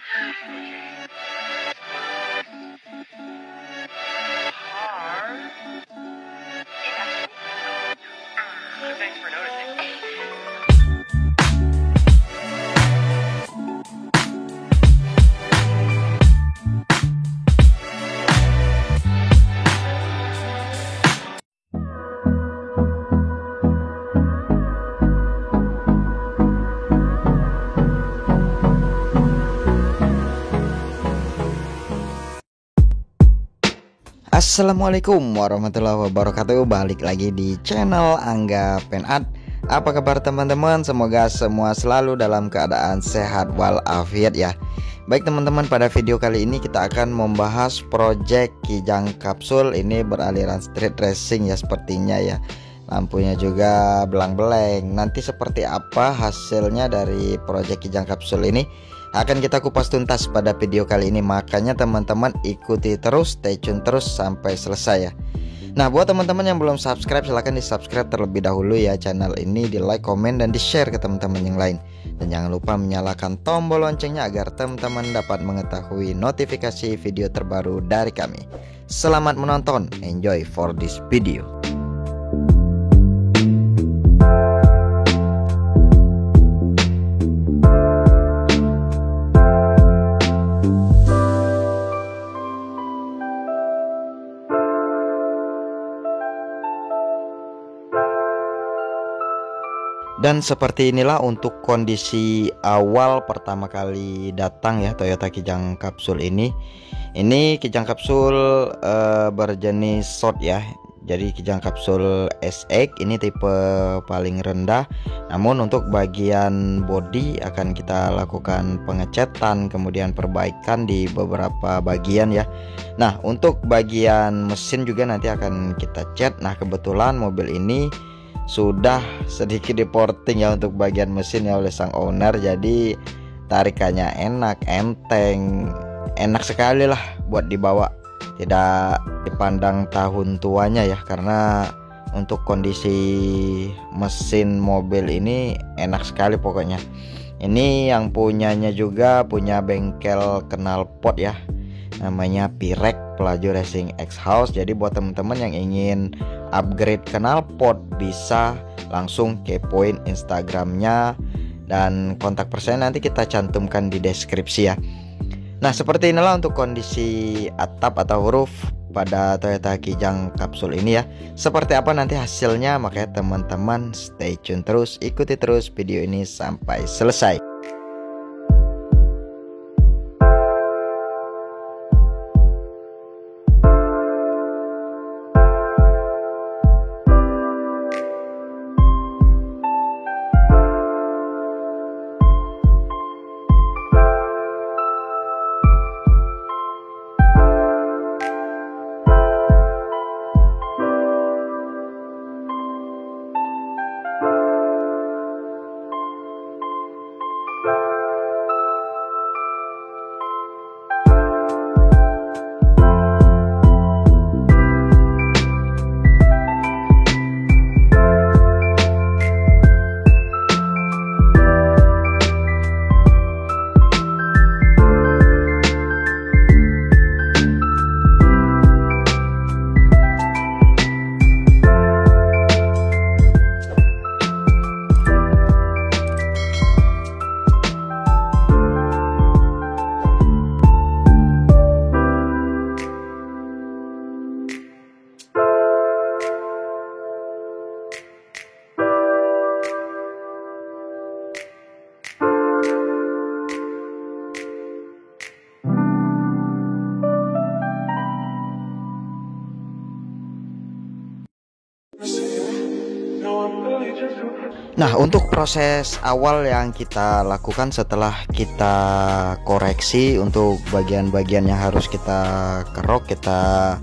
Thanks for noticing. Assalamualaikum warahmatullahi wabarakatuh. Balik lagi di channel Angga Penat. Apa kabar teman-teman? Semoga semua selalu dalam keadaan sehat walafiat ya. Baik teman-teman, pada video kali ini kita akan membahas project Kijang Kapsul. Ini beraliran street racing ya sepertinya ya. Lampunya juga belang-beleng. Nanti seperti apa hasilnya dari project Kijang Kapsul ini akan kita kupas tuntas pada video kali ini. Makanya teman-teman ikuti terus, stay tune terus sampai selesai ya. Nah, buat teman-teman yang belum subscribe, silahkan di subscribe terlebih dahulu ya channel ini, di like, komen, dan di share ke teman-teman yang lain. Dan jangan lupa menyalakan tombol loncengnya agar teman-teman dapat mengetahui notifikasi video terbaru dari kami. Selamat menonton, enjoy for this video. Dan seperti inilah untuk kondisi awal pertama kali datang ya Toyota Kijang Kapsul ini. Ini Kijang Kapsul berjenis short ya. Jadi Kijang Kapsul SX ini tipe paling rendah. Namun untuk bagian bodi akan kita lakukan pengecatan, kemudian perbaikan di beberapa bagian ya. Nah, untuk bagian mesin juga nanti akan kita cat. Nah, kebetulan mobil ini sudah sedikit diporting ya untuk bagian mesin ya oleh sang owner. Jadi tarikannya enak, enteng, enak sekali lah buat dibawa. Tidak dipandang tahun tuanya ya, karena untuk kondisi mesin mobil ini enak sekali pokoknya. Ini yang punyanya juga punya bengkel knalpot ya, namanya Pirek Pelaju Racing X House. Jadi buat teman-teman yang ingin upgrade knalpot bisa langsung kepoin Instagramnya, dan kontak person nanti kita cantumkan di deskripsi ya. Nah, seperti inilah untuk kondisi atap atau roof pada Toyota Kijang Kapsul ini ya. Seperti apa nanti hasilnya, makanya teman-teman stay tune terus, ikuti terus video ini sampai selesai. Nah, untuk proses awal yang kita lakukan setelah kita koreksi untuk bagian-bagian yang harus kita kerok, kita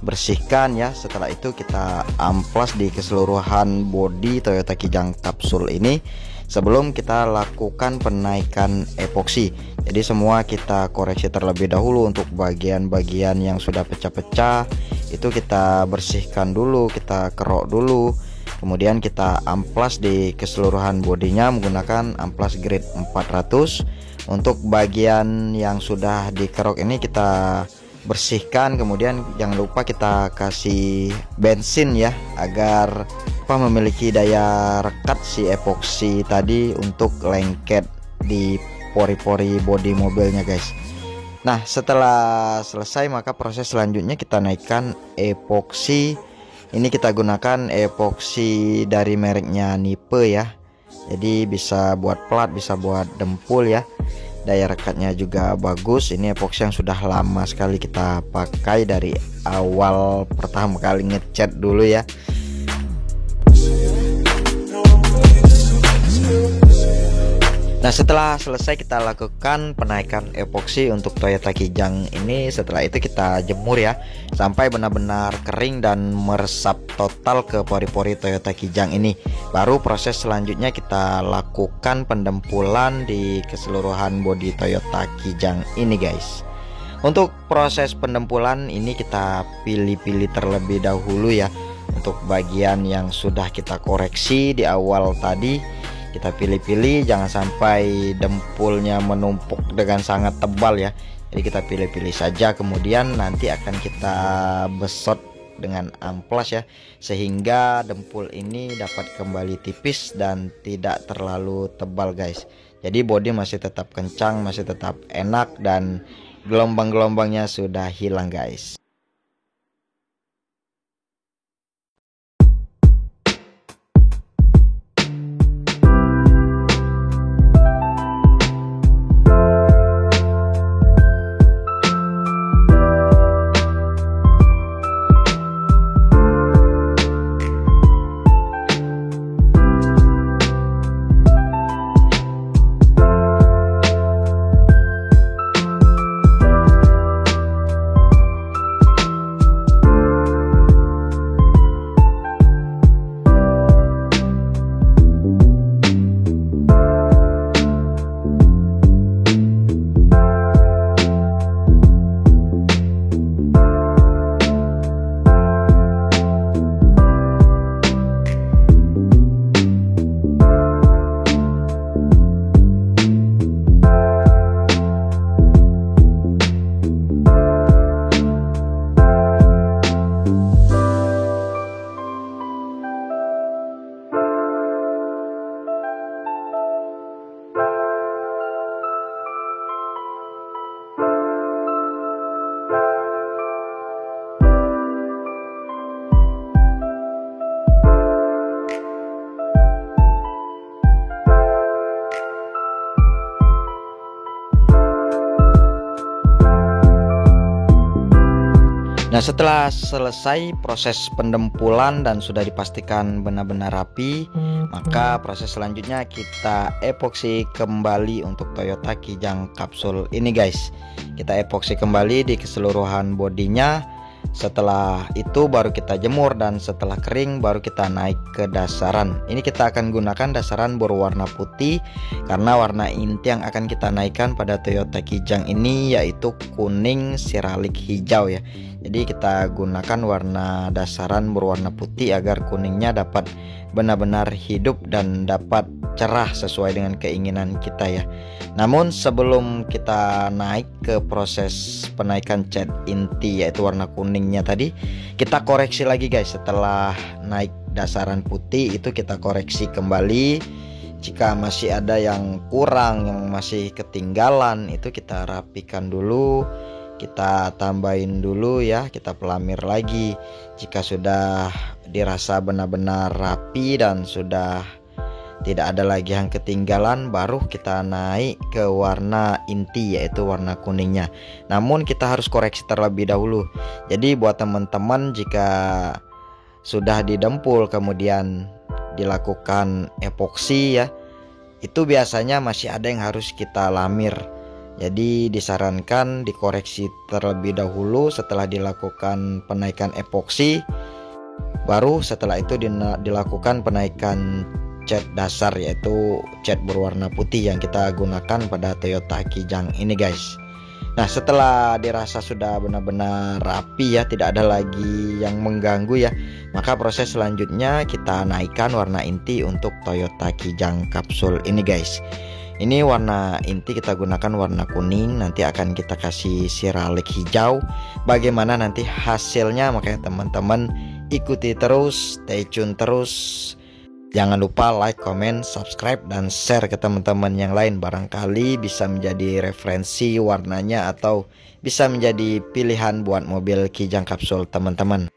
bersihkan ya. Setelah itu kita amplas di keseluruhan bodi Toyota Kijang Kapsul ini sebelum kita lakukan penaikan epoksi. Jadi semua kita koreksi terlebih dahulu. Untuk bagian-bagian yang sudah pecah-pecah itu kita bersihkan dulu, kita kerok dulu. Kemudian kita amplas di keseluruhan bodinya menggunakan amplas grade 400 Untuk bagian yang sudah dikerok ini kita bersihkan, kemudian jangan lupa kita kasih bensin ya, agar memiliki daya rekat si epoksi tadi untuk lengket di pori-pori bodi mobilnya guys. Nah, setelah selesai maka proses selanjutnya kita naikkan epoksi. Ini kita gunakan epoksi dari mereknya Nipe ya. Jadi bisa buat plat, bisa buat dempul ya. Daya rekatnya juga bagus. Ini epoksi yang sudah lama sekali kita pakai dari awal pertama kali ngecat dulu ya. Nah, setelah selesai kita lakukan penaikan epoksi untuk Toyota Kijang ini. Setelah itu kita jemur ya, sampai benar-benar kering dan meresap total ke pori-pori Toyota Kijang ini. Baru proses selanjutnya kita lakukan pendempulan di keseluruhan bodi Toyota Kijang ini guys. Untuk proses pendempulan ini kita pilih-pilih terlebih dahulu ya. Untuk bagian yang sudah kita koreksi di awal tadi, kita pilih-pilih, jangan sampai dempulnya menumpuk dengan sangat tebal ya. Jadi kita pilih-pilih saja, kemudian nanti akan kita besot dengan amplas ya, sehingga dempul ini dapat kembali tipis dan tidak terlalu tebal guys. Jadi bodi masih tetap kencang, masih tetap enak, dan gelombang-gelombangnya sudah hilang guys. Nah, setelah selesai proses pendempulan dan sudah dipastikan benar-benar rapi, maka proses selanjutnya kita epoksi kembali untuk Toyota Kijang Kapsul ini guys. Kita epoksi kembali di keseluruhan bodinya. Setelah itu baru kita jemur, dan setelah kering baru kita naik ke dasaran. Ini kita akan gunakan dasaran berwarna putih karena warna inti yang akan kita naikkan pada Toyota Kijang ini yaitu kuning siralik hijau ya. Jadi kita gunakan warna dasaran berwarna putih agar kuningnya dapat benar-benar hidup dan dapat cerah sesuai dengan keinginan kita ya. Namun sebelum kita naik ke proses penaikan cat inti yaitu warna kuningnya tadi, kita koreksi lagi guys. Setelah naik dasaran putih itu kita koreksi kembali. Jika masih ada yang kurang, yang masih ketinggalan, itu kita rapikan dulu, kita tambahin dulu ya, kita pelamir lagi. Jika sudah dirasa benar-benar rapi dan sudah tidak ada lagi yang ketinggalan, baru kita naik ke warna inti yaitu warna kuningnya. Namun kita harus koreksi terlebih dahulu. Jadi buat teman-teman, jika sudah didempul kemudian dilakukan epoksi ya, itu biasanya masih ada yang harus kita lamir. Jadi disarankan dikoreksi terlebih dahulu setelah dilakukan penaikan epoksi. Baru setelah itu dilakukan penaikan cat dasar yaitu cat berwarna putih yang kita gunakan pada Toyota Kijang ini guys. Nah, setelah dirasa sudah benar-benar rapi ya, tidak ada lagi yang mengganggu ya, maka proses selanjutnya kita naikkan warna inti untuk Toyota Kijang Kapsul ini guys. Ini warna inti kita gunakan warna kuning, nanti akan kita kasih siralik hijau. Bagaimana nanti hasilnya, makanya teman-teman ikuti terus, stay tune terus. Jangan lupa like, comment, subscribe, dan share ke teman-teman yang lain. Barangkali bisa menjadi referensi warnanya atau bisa menjadi pilihan buat mobil Kijang Kapsul teman-teman.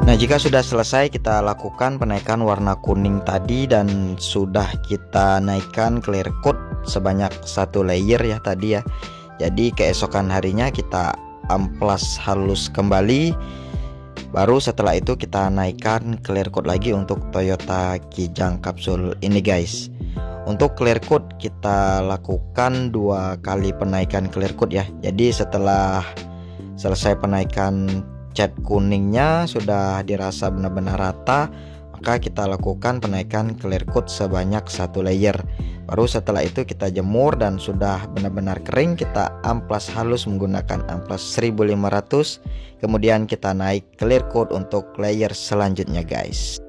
Nah, jika sudah selesai kita lakukan penaikan warna kuning tadi dan sudah kita naikkan clear coat sebanyak 1 layer ya tadi ya. Jadi keesokan harinya kita amplas halus kembali. Baru setelah itu kita naikkan clear coat lagi untuk Toyota Kijang Kapsul ini guys. Untuk clear coat kita lakukan 2 kali penaikan clear coat ya. Jadi setelah selesai penaikan cat kuningnya sudah dirasa benar-benar rata, maka kita lakukan penaikan clear coat sebanyak 1 layer. Baru setelah itu kita jemur dan sudah benar-benar kering, kita amplas halus menggunakan amplas 1500. Kemudian kita naik clear coat untuk layer selanjutnya guys.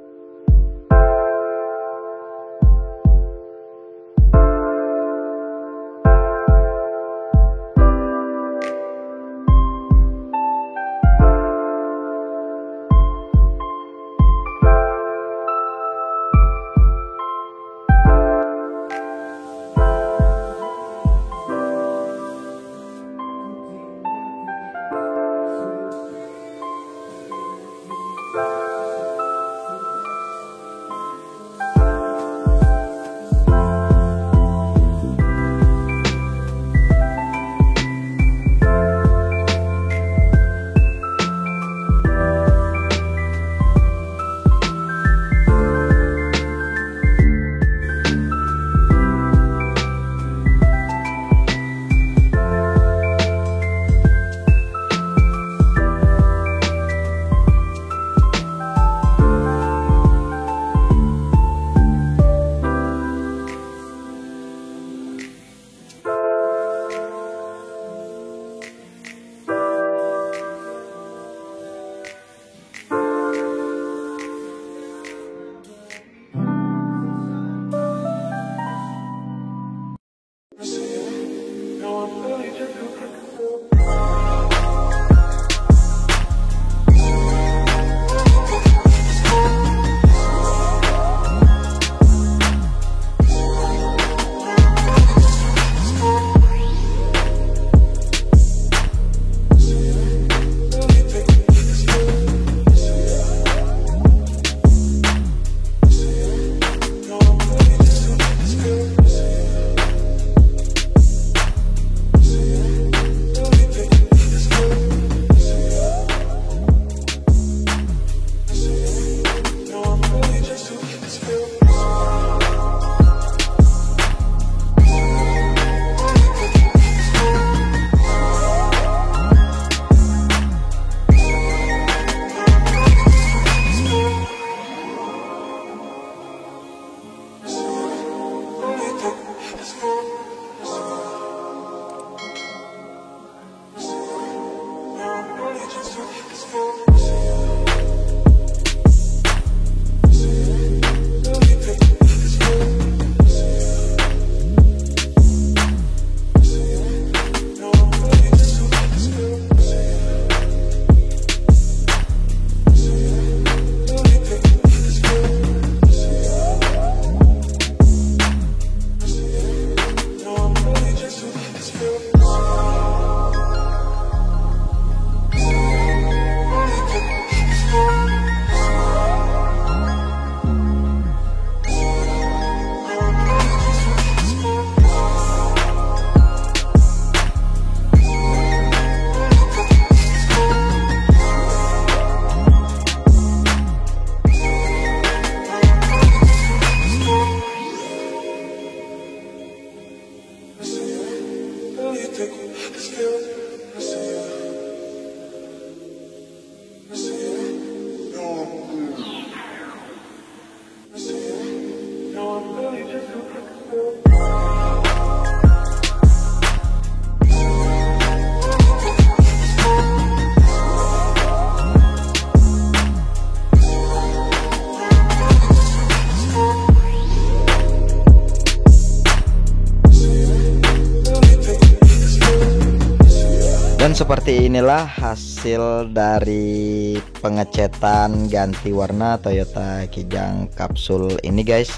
Dan seperti inilah hasil dari pengecetan ganti warna Toyota Kijang Kapsul ini guys.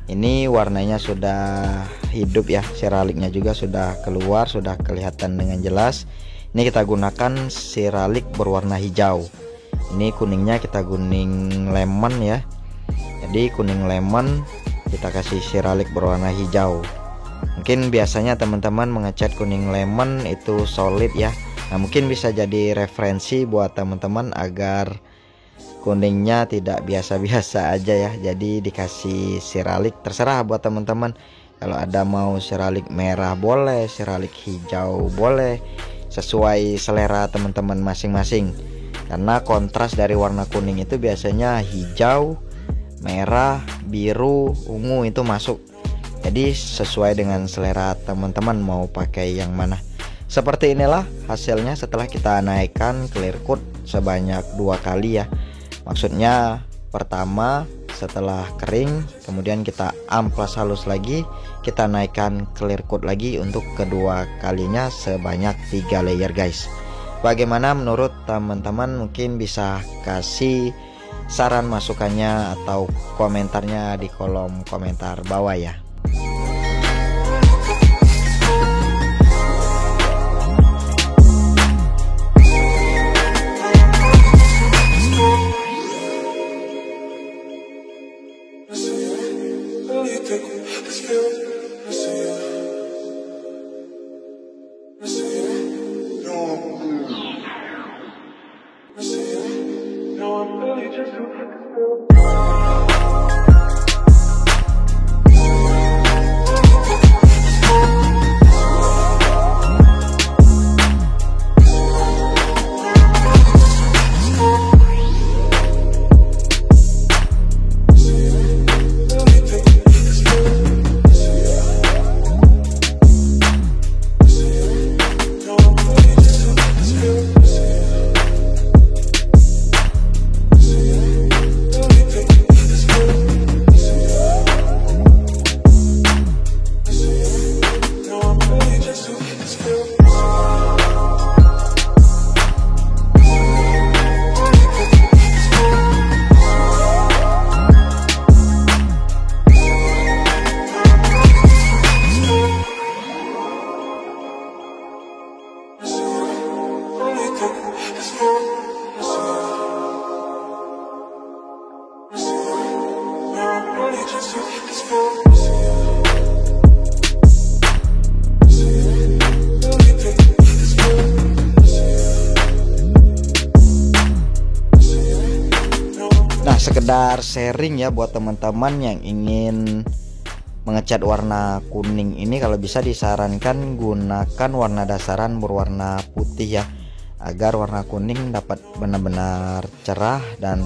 Ini warnanya sudah hidup ya, seraliknya juga sudah keluar, sudah kelihatan dengan jelas. Ini kita gunakan seralik berwarna hijau. Ini kuningnya kita kuning lemon ya. Jadi kuning lemon kita kasih seralik berwarna hijau. Mungkin biasanya teman-teman mengecat kuning lemon itu solid ya. Nah, mungkin bisa jadi referensi buat teman-teman agar kuningnya tidak biasa-biasa aja ya. Jadi dikasih seralik, terserah buat teman-teman. Kalau ada mau seralik merah boleh, seralik hijau boleh, sesuai selera teman-teman masing-masing. Karena kontras dari warna kuning itu biasanya hijau, merah, biru, ungu itu masuk. Jadi sesuai dengan selera teman-teman mau pakai yang mana. Seperti inilah hasilnya setelah kita naikkan clear coat sebanyak 2 kali ya. Maksudnya pertama setelah kering, kemudian kita amplas halus lagi, kita naikkan clear coat lagi untuk kedua kalinya sebanyak 3 layer guys. Bagaimana menurut teman-teman? Mungkin bisa kasih saran masukannya atau komentarnya di kolom komentar bawah ya. Sekedar sharing ya buat teman-teman yang ingin mengecat warna kuning ini, kalau bisa disarankan gunakan warna dasaran berwarna putih ya, agar warna kuning dapat benar-benar cerah dan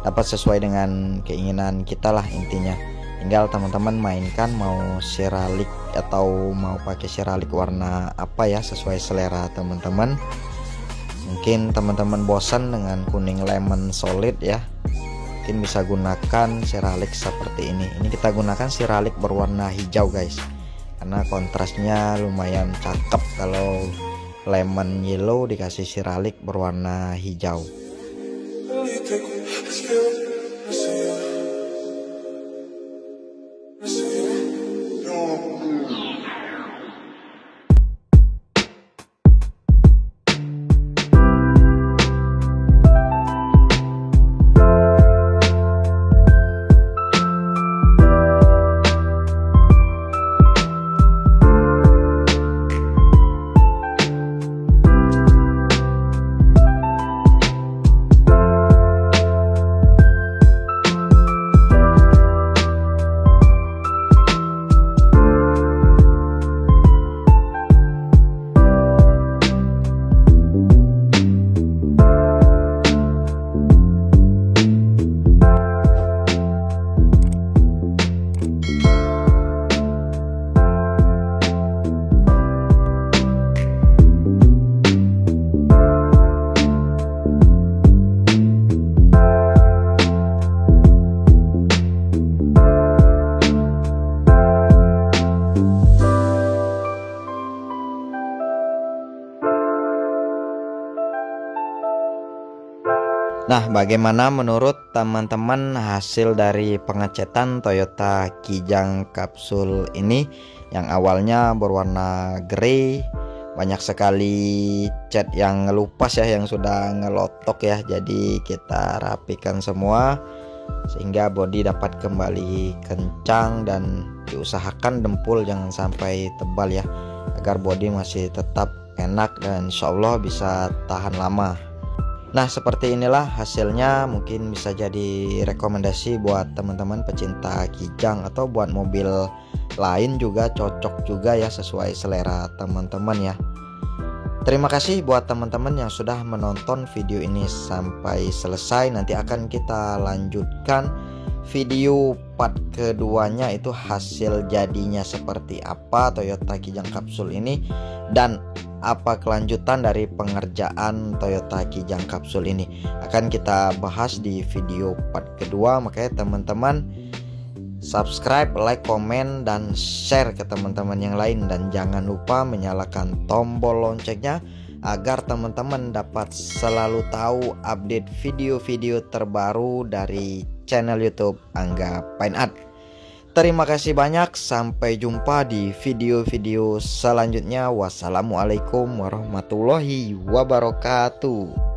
dapat sesuai dengan keinginan kita lah intinya. Tinggal teman-teman mainkan mau seralik atau mau pakai seralik warna apa ya, sesuai selera teman-teman. Mungkin teman-teman bosan dengan kuning lemon solid ya, mungkin bisa gunakan seralik seperti ini. Ini kita gunakan seralik berwarna hijau guys, karena kontrasnya lumayan cakep kalau lemon yellow dikasih seralik berwarna hijau. Nah, bagaimana menurut teman-teman hasil dari pengecetan Toyota Kijang Kapsul ini yang awalnya berwarna grey, banyak sekali cat yang ngelupas ya, yang sudah ngelotok ya. Jadi kita rapikan semua sehingga bodi dapat kembali kencang, dan diusahakan dempul jangan sampai tebal ya, agar bodi masih tetap enak dan insya Allah bisa tahan lama. Nah, seperti inilah hasilnya. Mungkin bisa jadi rekomendasi buat teman-teman pecinta Kijang, atau buat mobil lain juga cocok juga ya, sesuai selera teman-teman ya. Terima kasih buat teman-teman yang sudah menonton video ini sampai selesai. Nanti akan kita lanjutkan video part keduanya, itu hasil jadinya seperti apa Toyota Kijang Kapsul ini, dan apa kelanjutan dari pengerjaan Toyota Kijang Kapsul ini akan kita bahas di video part kedua. Makanya teman-teman subscribe, like, komen, dan share ke teman-teman yang lain, dan jangan lupa menyalakan tombol loncengnya agar teman-teman dapat selalu tahu update video-video terbaru dari channel YouTube Angga Fine Art. Terima kasih banyak, sampai jumpa di video-video selanjutnya. Wassalamualaikum warahmatullahi wabarakatuh.